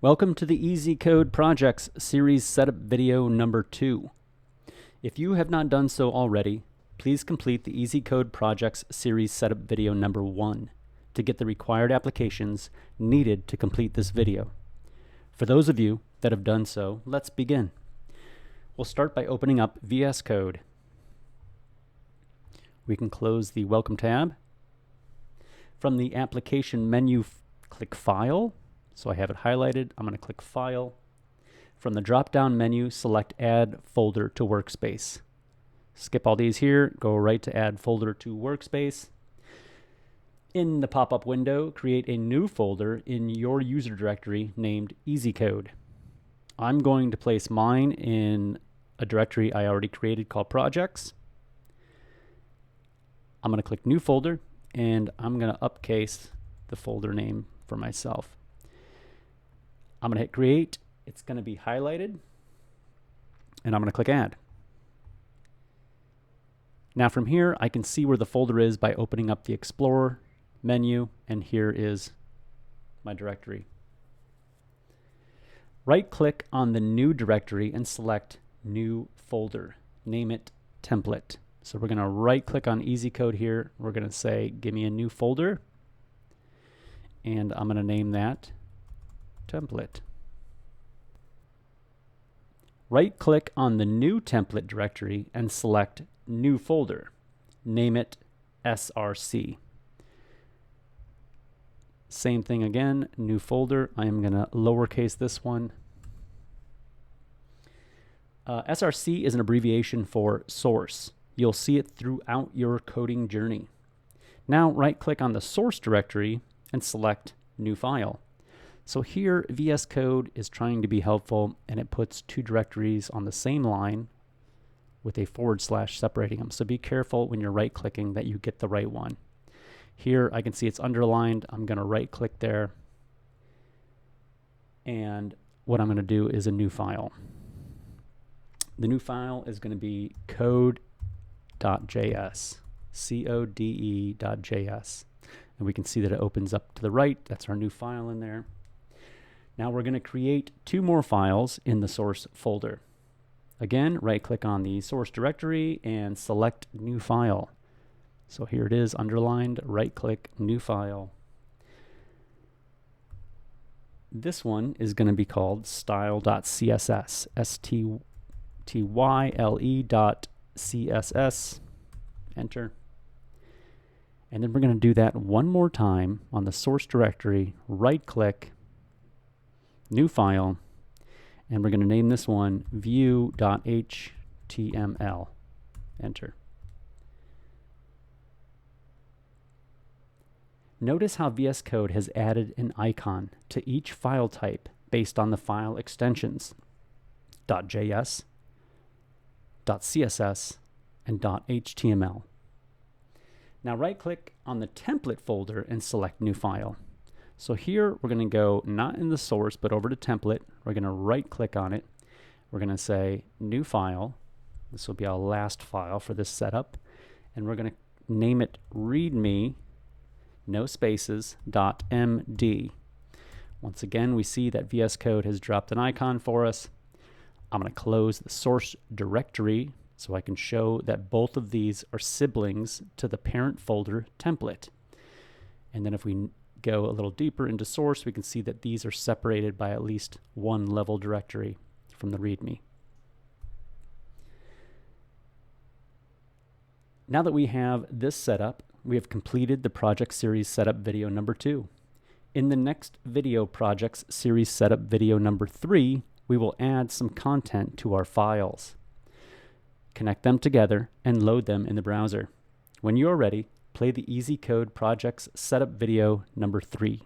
Welcome to the EZCODE Projects series setup video number 2. If you have not done so already, please complete the EZCODE Projects series setup video number 1 to get the required applications needed to complete this video. For those of you that have done so, let's begin. We'll start by opening up VS Code. We can close the Welcome tab. From the application menu, click File. So I have it highlighted. I'm going to click File. From the drop-down menu, select Add Folder to Workspace. Skip all these here, go right to Add Folder to Workspace. In the pop-up window, create a new folder in your user directory named EZCODE. I'm going to place mine in a directory I already created called Projects. I'm going to click New Folder, and I'm going to upcase the folder name for myself. I'm going to hit Create. It's going to be highlighted, and I'm going to click Add. Now from here, I can see where the folder is by opening up the Explorer menu, and here is my directory. Right-click on the new directory and select New Folder. Name it Template. So we're going to right-click on EZCODE here. We're going to say, give me a new folder, and I'm going to name that Template. Right-click on the new template directory and select New Folder. Name it SRC. Same thing again, new folder. I am going to lowercase this one. SRC is an abbreviation for source. You'll see it throughout your coding journey. Now right-click on the source directory and select New File. So here, VS Code is trying to be helpful, and it puts two directories on the same line with a / separating them. So be careful when you're right-clicking that you get the right one. Here, I can see it's underlined. I'm going to right-click there, and what I'm going to do is a new file. The new file is going to be code.js, code.js, and we can see that it opens up to the right. That's our new file in there. Now we're going to create two more files in the source folder. Again, right-click on the source directory and select New File. So here it is, underlined, right-click, New File. This one is going to be called style.css, style.css, enter. And then we're going to do that one more time on the source directory, right-click, New File, and we're going to name this one view.html. Enter. Notice how VS Code has added an icon to each file type based on the file extensions .js, .css, and .html. Now right-click on the template folder and select New File. So here we're going to go not in the source but over to template. We're going to right-click on it. We're going to say New File. This will be our last file for this setup. And we're going to name it readme, no spaces, .md. Once again, we see that VS Code has dropped an icon for us. I'm going to close the source directory so I can show that both of these are siblings to the parent folder template. And then if we go a little deeper into source, we can see that these are separated by at least one level directory from the README. Now that we have this setup, we have completed the project series setup video number 2. In the next video projects series setup video number 3, we will add some content to our files, connect them together, and load them in the browser. When you are ready, play the EZCODE Projects setup video number 3.